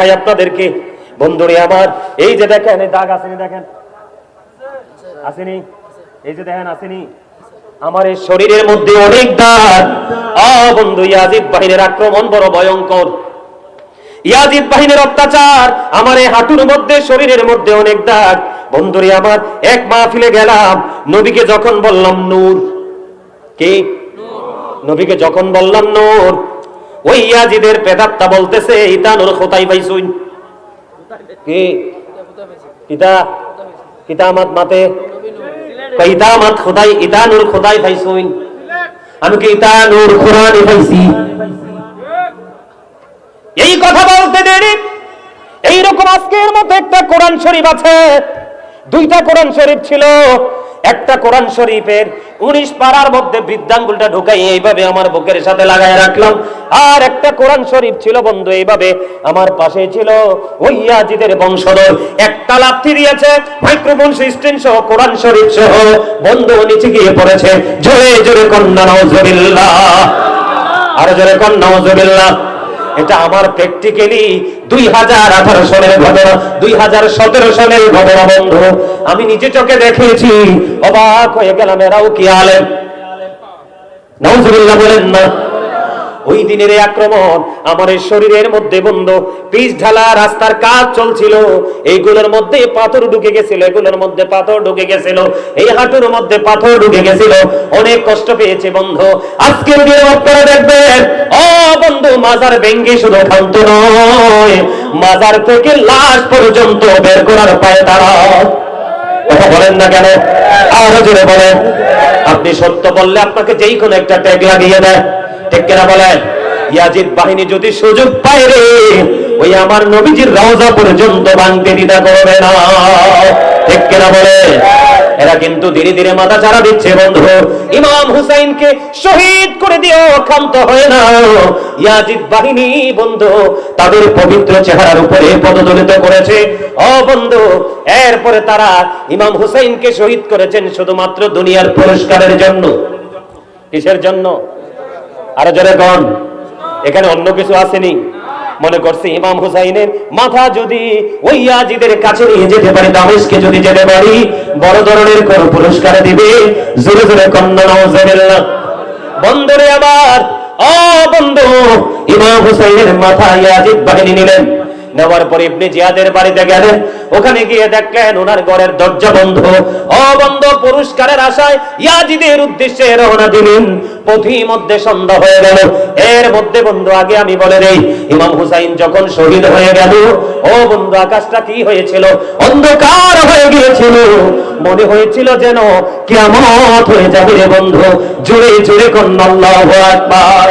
তাই আপনাদেরকে বন্ধুরে আমার, এই যে দেখেন এই দাগ আসেনি, দেখেন আসেনি, এই যে দেখেন আসেনি, আমার এই শরীরের মধ্যে অনেক দাগ। বন্ধু, ইয়াজিদ বাহিনীর আক্রমণ বড় ভয়ঙ্কর, ইয়াজিদ বাহিনীর অত্যাচার, আমার এই হাঁটুর মধ্যে শরীরের মধ্যে অনেক দাগ। বন্ধুরে আমার, এক মাহফিলে গেলাম, নবীকে যখন বললাম নূর, কি নবীকে যখন বললাম নূর, ওই ইয়াজিদের পেটাত্তা বলতেছে ইতা নূর কোথায় পাইছুন, কি ইতা ইতা আমাত মাতে ইতা আমাত খোদাই, ইতা নূর খোদাই পাইছুন, আমি কি ইতা নূর কোরআনে পাইছি। এই কথা বলতে দেরি, এইরকম আজকের মতো একটা কোরআন শরীফ আছে, দুইটা কোরআন শরীফ ছিল, একটা কোরআন শরীফের 19 পারার মধ্যে বৃদ্ধাঙ্গুলটা ঢুকাই এইভাবে আমার বুকের সাথে লাগায় রাখলাম, আর একটা কোরআন শরীফ ছিল বন্ধু এইভাবে আমার পাশে ছিল, ওই ইয়াজিদের বংশধর একটা লাথি দিয়েছে, মাইক্রোফোন সিস্টেম সহ কোরআন শরীফ সহ বন্ধু নিচে গিয়ে পড়েছে। জোরে জোরে কন্যা নাউজুবিল্লাহ, আর জোরে কন্যা নাউজুবিল্লাহ। এটা আমার প্র্যাকটিক্যালি 2018 সালের ঘটনা, 2017 সালের ঘটনা বন্ধু, আমি নিজে চোখে দেখেছি, অবাক হয়ে গেলাম, এরাও কি আলেম, নাউজুবিল্লাহ বলেন না। ওই দিনের এই আক্রমণ আমার এই শরীরের মধ্যে বন্ধু, পিচ ঢালা রাস্তার কাজ চলছিল, এইগুলোর মধ্যে পাথর ঢুকে গেছিল, এগুলোর মধ্যে পাথর ঢুকে গেছিল, এই হাঁটুর মধ্যে পাথর ঢুকে গেছিল, অনেক কষ্ট পেয়েছে বন্ধু। আজকের দিনে আপনারা দেখবেন, বন্ধু, মাজার ভেঙ্গে শুধু ক্ষান্ত নয়, মাজার থেকে লাশ পর্যন্ত বের করার পায় তারা। কথা বলেন না কেন, আরো জোরে বলেন। আপনি সত্য বললে আপনাকে যেই কোনো একটা ট্যাগ লাগিয়ে দেয়, ঠিক কিনা বলেন? ইয়াজিদ বাহিনী যদি সুযোগ পায় রে, ওই আমার নবীজির রওজা পর্যন্ত ভাঙতে দ্বিধা করবে না, ঠিক কিনা বলে? এরা কিন্তু ধীরে ধীরে মাথা ছাড়া দিচ্ছে বন্ধু। ইমাম হুসাইনকে শহীদ করে দিও, ক্ষান্ত হয় না ইয়াজিদ বাহিনী বন্ধু, তাদের পবিত্র চেহারার উপরে পদদলিত করেছে। বন্ধু, এরপরে তারা ইমাম হুসাইনকে শহীদ করেছেন শুধুমাত্র দুনিয়ার পুরস্কারের জন্য। কিসের জন্য? আরো জোরে কোন, এখানে অন্য কিছু আসেনি। মনে করছে ইমাম হুসাইনের মাথা যদি ওই ইয়াজিদের কাছে নিয়ে যেতে পারি, দামেস্কে যদি যেতে পারি, বড় ধরনের কোন পুরস্কার দিবে। জোরে জোরে কন্যা নাউজুবিল্লাহ। বন্ধুরে আমার, বন্ধু, ইমাম হুসাইনের মাথা ইয়াজিদ বাহিনী নিলেন, নেওয়ার পর ইবনে জিয়াদের বাড়িতে গেলেন, ওখানে গিয়ে দেখলেন ওনার ঘরের দরজা বন্ধ। বন্ধ, পুরস্কারের আশায় ইয়াজিদের উদ্দেশ্যে রওনা দিলেন, পথির মধ্যে সন্ধ্যা হয়ে গেল। এর মধ্যে বন্ধু আগে আমি বলে দেই, ইমাম হুসাইন যখন শহীদ হয়ে গেল, বন্ধু, আকাশটা কি হয়েছিল? অন্ধকার হয়ে গিয়েছিল, মনে হয়েছিল যেন কিয়ামত হয়ে যাবে রে বন্ধু। জোরে জোরে কন্যা আল্লাহু আকবার।